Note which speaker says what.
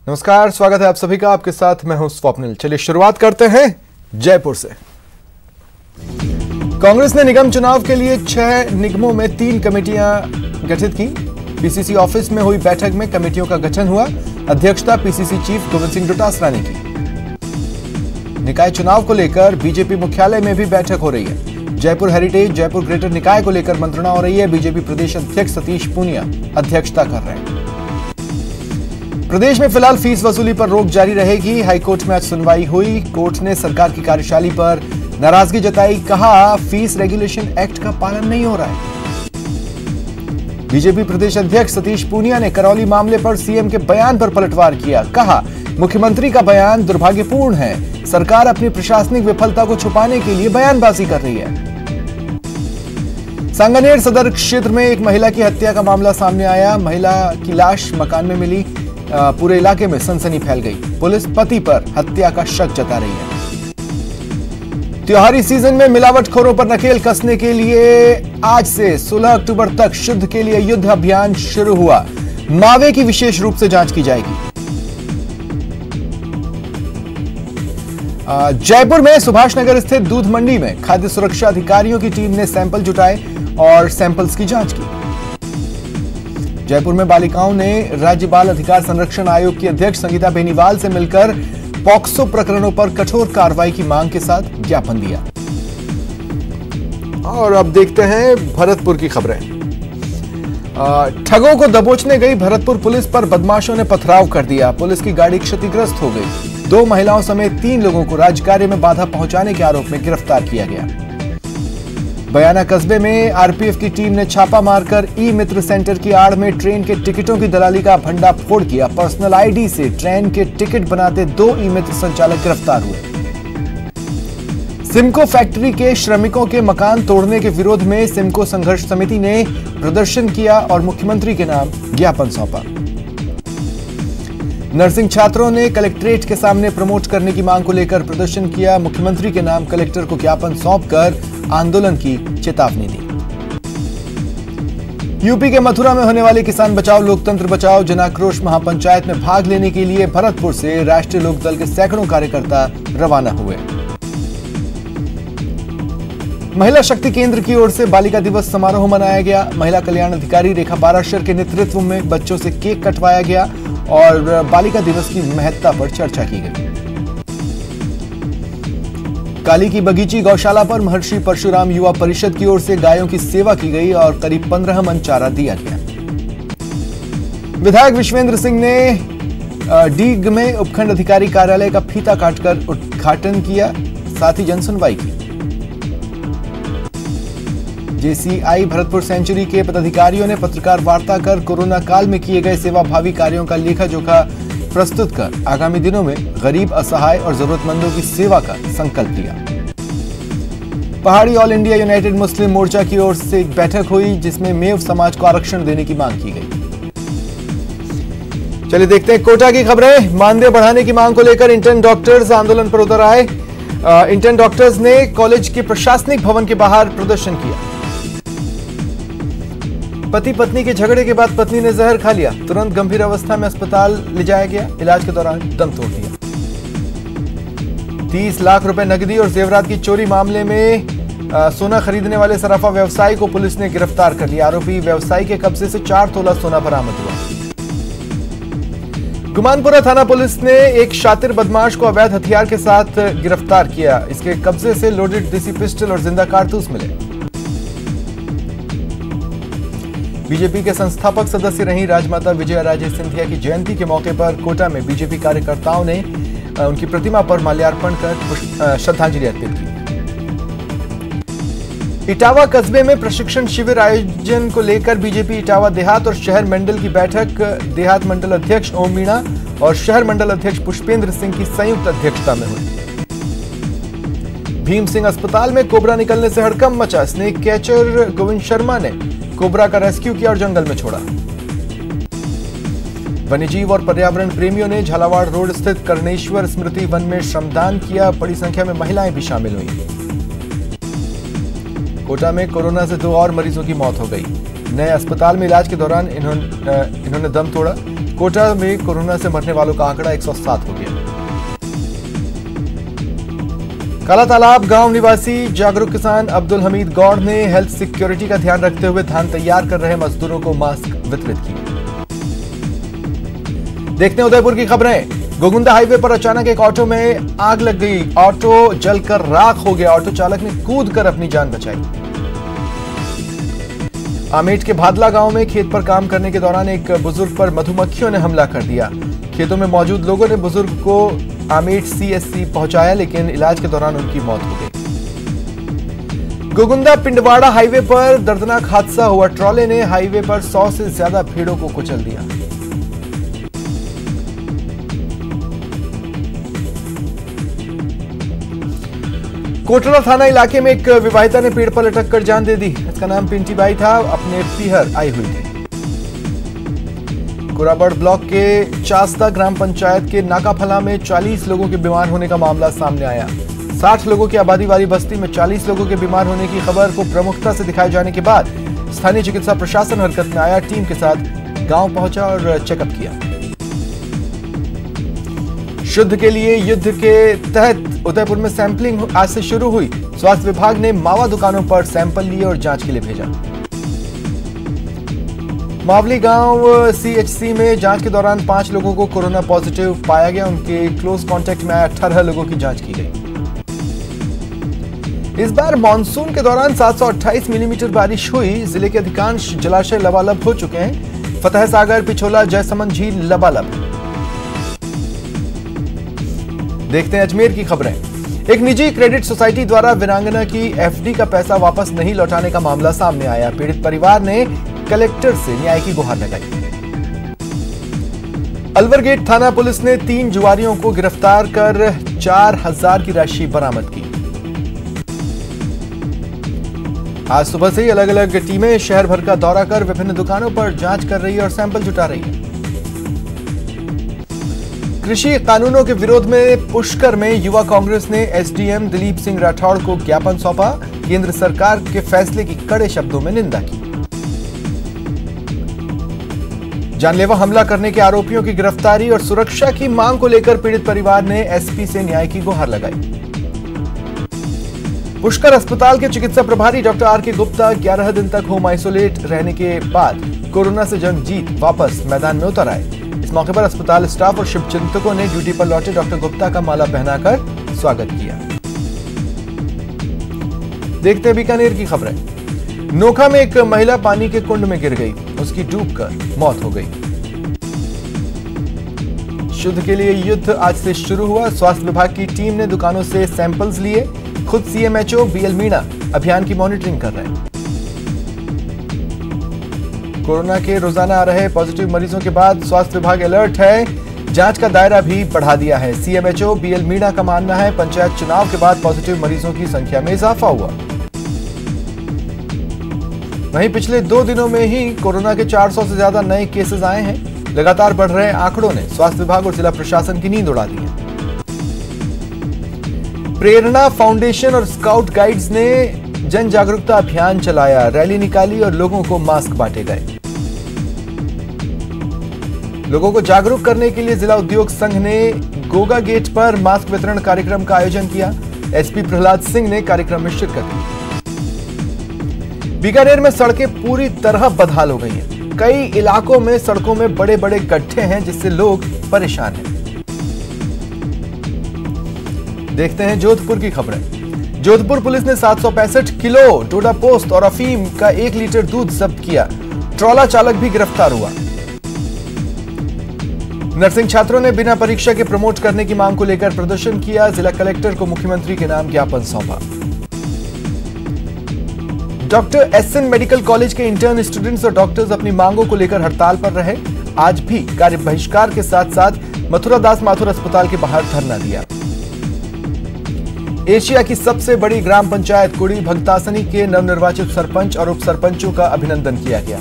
Speaker 1: नमस्कार, स्वागत है आप सभी का। आपके साथ मैं हूं स्वप्निल। चलिए शुरुआत करते हैं जयपुर से। कांग्रेस ने निगम चुनाव के लिए 6 निगमों में 3 कमेटियां गठित की। पीसीसी ऑफिस में हुई बैठक में कमेटियों का गठन हुआ। अध्यक्षता पीसीसी चीफ गोविंद सिंह डोटासरा ने की। निकाय चुनाव को लेकर बीजेपी मुख्यालय में भी बैठक हो रही है। जयपुर हेरिटेज, जयपुर ग्रेटर निकाय को लेकर मंत्रणा हो रही है। बीजेपी प्रदेश अध्यक्ष सतीश पूनिया अध्यक्षता कर रहे हैं। प्रदेश में फिलहाल फीस वसूली पर रोक जारी रहेगी। हाईकोर्ट में आज सुनवाई हुई। कोर्ट ने सरकार की कार्यशैली पर नाराजगी जताई। कहा, फीस रेगुलेशन एक्ट का पालन नहीं हो रहा है। बीजेपी प्रदेश अध्यक्ष सतीश पूनिया ने करौली मामले पर सीएम के बयान पर पलटवार किया। कहा, मुख्यमंत्री का बयान दुर्भाग्यपूर्ण है। सरकार अपनी प्रशासनिक विफलता को छुपाने के लिए बयानबाजी कर रही है। सांगानेर सदर क्षेत्र में एक महिला की हत्या का मामला सामने आया। महिला की लाश मकान में मिली। पूरे इलाके में सनसनी फैल गई। पुलिस पति पर हत्या का शक जता रही है। त्योहारी सीजन में मिलावटखोरों पर नकेल कसने के लिए आज से 16 अक्टूबर तक शुद्ध के लिए युद्ध अभियान शुरू हुआ। मावे की विशेष रूप से जांच की जाएगी। जयपुर में सुभाष नगर स्थित दूध मंडी में खाद्य सुरक्षा अधिकारियों की टीम ने सैंपल जुटाए और सैंपल्स की जांच की। जयपुर में बालिकाओं ने राज्य बाल अधिकार संरक्षण आयोग की अध्यक्ष संगीता बेनीवाल से मिलकर पॉक्सो प्रकरणों पर कठोर कार्रवाई की मांग के साथ ज्ञापन दिया। और अब देखते हैं भरतपुर की खबरें। ठगों को दबोचने गई भरतपुर पुलिस पर बदमाशों ने पथराव कर दिया। पुलिस की गाड़ी क्षतिग्रस्त हो गई। 2 महिलाओं समेत 3 लोगों को राजकार्य में बाधा पहुंचाने के आरोप में गिरफ्तार किया गया। बयाना कस्बे में आरपीएफ की टीम ने छापा मारकर ई मित्र सेंटर की आड़ में ट्रेन के टिकटों की दलाली का भंडाफोड़ किया। पर्सनल आईडी से ट्रेन के टिकट बनाते 2 ई मित्र संचालक गिरफ्तार हुए। सिमको फैक्ट्री के श्रमिकों के मकान तोड़ने के विरोध में सिमको संघर्ष समिति ने प्रदर्शन किया और मुख्यमंत्री के नाम ज्ञापन सौंपा। नर्सिंग छात्रों ने कलेक्ट्रेट के सामने प्रमोट करने की मांग को लेकर प्रदर्शन किया। मुख्यमंत्री के नाम कलेक्टर को ज्ञापन सौंपकर आंदोलन की चेतावनी दी। यूपी के मथुरा में होने वाली किसान बचाओ लोकतंत्र बचाओ जन आक्रोश महापंचायत में भाग लेने के लिए भरतपुर से राष्ट्रीय लोकदल के सैकड़ों कार्यकर्ता रवाना हुए। महिला शक्ति केंद्र की ओर से बालिका दिवस समारोह मनाया गया। महिला कल्याण अधिकारी रेखा पाराशर के नेतृत्व में बच्चों से केक कटवाया गया और बालिका दिवस की महत्ता पर चर्चा की गई। काली की बगीची गौशाला पर महर्षि परशुराम युवा परिषद की ओर से गायों की सेवा की गई और करीब 15 मन चारा दिया गया। विधायक विश्वेंद्र सिंह ने डीग में उपखंड अधिकारी कार्यालय का फीता काटकर उद्घाटन किया, साथ ही जनसुनवाई की। जेसीआई भरतपुर सेंचुरी के पदाधिकारियों ने पत्रकार वार्ता कर कोरोना काल में किए गए सेवाभावी कार्यों का लेखा जोखा प्रस्तुत कर आगामी दिनों में गरीब, असहाय और जरूरतमंदों की सेवा का संकल्प लिया। पहाड़ी ऑल इंडिया यूनाइटेड मुस्लिम मोर्चा की ओर से एक बैठक हुई जिसमें मेव समाज को आरक्षण देने की मांग की गई। चलिए देखते हैं कोटा की खबरें। मानदेय बढ़ाने की मांग को लेकर इंटर्न डॉक्टर्स आंदोलन पर उतर आए। इंटर्न डॉक्टर्स ने कॉलेज के प्रशासनिक भवन के बाहर प्रदर्शन किया। पति पत्नी के झगड़े के बाद पत्नी ने जहर खा लिया। तुरंत गंभीर अवस्था में अस्पताल ले जाया गया। इलाज के दौरान दम तोड़ दिया। 30 लाख रुपए नकदी और जेवरात की चोरी मामले में सोना खरीदने वाले सराफा व्यवसायी को पुलिस ने गिरफ्तार कर लिया। आरोपी व्यवसायी के कब्जे से 4 तोला सोना बरामद हुआ। गुमानपुरा थाना पुलिस ने एक शातिर बदमाश को अवैध हथियार के साथ गिरफ्तार किया। इसके कब्जे से लोडेड देसी पिस्टल और जिंदा कारतूस मिले। बीजेपी के संस्थापक सदस्य रही राजमाता विजया राजे सिंधिया की जयंती के मौके पर कोटा में बीजेपी कार्यकर्ताओं ने उनकी प्रतिमा पर माल्यार्पण कर श्रद्धांजलि अर्पित की। इटावा कस्बे में प्रशिक्षण शिविर आयोजन को लेकर बीजेपी इटावा देहात और शहर मंडल की बैठक देहात मंडल अध्यक्ष ओम मीणा और शहर मंडल अध्यक्ष पुष्पेंद्र सिंह की संयुक्त अध्यक्षता में हुई। भीम सिंह अस्पताल में कोबरा निकलने से हड़कंप मचा। स्नेक कैचर गोविंद शर्मा ने कोबरा का रेस्क्यू किया और जंगल में छोड़ा। वन्यजीव और पर्यावरण प्रेमियों ने झालावाड़ रोड स्थित कर्णेश्वर स्मृति वन में श्रमदान किया। बड़ी संख्या में महिलाएं भी शामिल हुई। कोटा में कोरोना से 2 और मरीजों की मौत हो गई। नए अस्पताल में इलाज के दौरान इन्होंने दम तोड़ा। कोटा में कोरोना से मरने वालों का आंकड़ा 107 हो गया। काला तालाब गांव निवासी जागरूक किसान अब्दुल हमीद गौड़ ने हेल्थ सिक्योरिटी का ध्यान रखते हुए धान तैयार कर रहे मजदूरों को मास्क वितरित किए। देखते हैं उदयपुर की खबरें। गोगुंदा हाईवे पर अचानक एक ऑटो में आग लग गई। ऑटो जलकर राख हो गया। ऑटो चालक ने कूदकर अपनी जान बचाई। आमेठ के भादला गांव में खेत पर काम करने के दौरान एक बुजुर्ग पर मधुमक्खियों ने हमला कर दिया। खेतों में मौजूद लोगों ने बुजुर्ग को आमेठ सीएससी पहुंचाया, लेकिन इलाज के दौरान उनकी मौत हो गई। गोगुंदा पिंडवाड़ा हाईवे पर दर्दनाक हादसा हुआ। ट्रॉले ने हाईवे पर 100 से ज्यादा भेड़ों को कुचल दिया। कोटला थाना इलाके में एक विवाहिता ने पेड़ पर लटक कर जान दे दी। इसका नाम पिंटी बाई था। अपने पीहर आई हुई थी। कुराबड़ ब्लॉक के चास्ता ग्राम पंचायत के नाकाफला में 40 लोगों के बीमार होने का मामला सामने आया। 60 लोगों की आबादी वाली बस्ती में 40 लोगों के बीमार होने की खबर को प्रमुखता से दिखाए जाने के बाद स्थानीय चिकित्सा प्रशासन हरकत में आया। टीम के साथ गांव पहुंचा और चेकअप किया। शुद्ध के लिए युद्ध के तहत उदयपुर में सैंपलिंग आज से शुरू हुई। स्वास्थ्य विभाग ने मावा दुकानों पर सैंपल लिए और जांच के लिए भेजा। मावली गांव सीएचसी में जांच के दौरान 5 लोगों को कोरोना पॉजिटिव पाया गया। उनके क्लोज कांटेक्ट में आए 18 लोगों की जांच की गई। इस बार मानसून के दौरान 728 मिलीमीटर बारिश हुई। जिले के अधिकांश जलाशय लबालब हो चुके हैं। फतेह सागर, पिछोला, जयसमंद झील लबालब। देखते हैं अजमेर की खबरें। एक निजी क्रेडिट सोसाइटी द्वारा वीरांगना की एफडी का पैसा वापस नहीं लौटाने का मामला सामने आया। पीड़ित परिवार ने कलेक्टर से न्याय की गुहार लगाई। अलवर गेट थाना पुलिस ने 3 जुआरियों को गिरफ्तार कर 4000 की राशि बरामद की। आज सुबह से ही अलग अलग टीमें शहर भर का दौरा कर विभिन्न दुकानों पर जांच कर रही है और सैंपल जुटा रही है। कृषि कानूनों के विरोध में पुष्कर में युवा कांग्रेस ने एसडीएम दिलीप सिंह राठौड़ को ज्ञापन सौंपा। केंद्र सरकार के फैसले की कड़े शब्दों में निंदा की। जानलेवा हमला करने के आरोपियों की गिरफ्तारी और सुरक्षा की मांग को लेकर पीड़ित परिवार ने एसपी से न्याय की गुहार लगाई। पुष्कर अस्पताल के चिकित्सा प्रभारी डॉक्टर आर के गुप्ता 11 दिन तक होम आइसोलेट रहने के बाद कोरोना से जंग जीत वापस मैदान में उतर आए। इस मौके पर अस्पताल स्टाफ और शुभचिंतकों ने ड्यूटी पर लौटे डॉक्टर गुप्ता का माला पहनाकर स्वागत किया। देखते हैं बीकानेर की खबरें। नोखा में एक महिला पानी के कुंड में गिर गई। उसकी डूबकर मौत हो गई। शुद्ध के लिए युद्ध आज से शुरू हुआ। स्वास्थ्य विभाग की टीम ने दुकानों से सैंपल्स लिए। खुद सीएमएचओ बीएल मीणा अभियान की मॉनिटरिंग कर रहे हैं। कोरोना के रोजाना आ रहे पॉजिटिव मरीजों के बाद स्वास्थ्य विभाग अलर्ट है। जांच का दायरा भी बढ़ा दिया है। सीएमएचओ बीएल मीणा का मानना है पंचायत चुनाव के बाद पॉजिटिव मरीजों की संख्या में इजाफा हुआ। वहीं पिछले 2 दिनों में ही कोरोना के 400 से ज्यादा नए केसेस आए हैं। लगातार बढ़ रहे आंकड़ों ने स्वास्थ्य विभाग और जिला प्रशासन की नींद उड़ा दी है। प्रेरणा फाउंडेशन और स्काउट गाइड्स ने जन जागरूकता अभियान चलाया। रैली निकाली और लोगों को मास्क बांटे गए। लोगों को जागरूक करने के लिए जिला उद्योग संघ ने गोगा गेट पर मास्क वितरण कार्यक्रम का आयोजन किया। एसपी प्रहलाद सिंह ने कार्यक्रम में शिरकत की। बीकानेर में सड़कें पूरी तरह बदहाल हो गई हैं। कई इलाकों में सड़कों में बड़े बड़े गड्ढे हैं जिससे लोग परेशान हैं। देखते हैं जोधपुर की खबरें। जोधपुर पुलिस ने 765 किलो डोडा पोस्त और अफीम का 1 लीटर दूध जब्त किया। ट्रॉला चालक भी गिरफ्तार हुआ। नर्सिंग छात्रों ने बिना परीक्षा के प्रमोट करने की मांग को लेकर प्रदर्शन किया। जिला कलेक्टर को मुख्यमंत्री के नाम ज्ञापन सौंपा। डॉक्टर एसएन मेडिकल कॉलेज के इंटर्न स्टूडेंट्स और डॉक्टर्स अपनी मांगों को लेकर हड़ताल पर रहे। आज भी कार्य बहिष्कार के साथ साथ मथुरा दास माथुर अस्पताल के बाहर धरना दिया। एशिया की सबसे बड़ी ग्राम पंचायत कुड़ी भगतासनी के नवनिर्वाचित सरपंच और उप सरपंचों का अभिनंदन किया गया।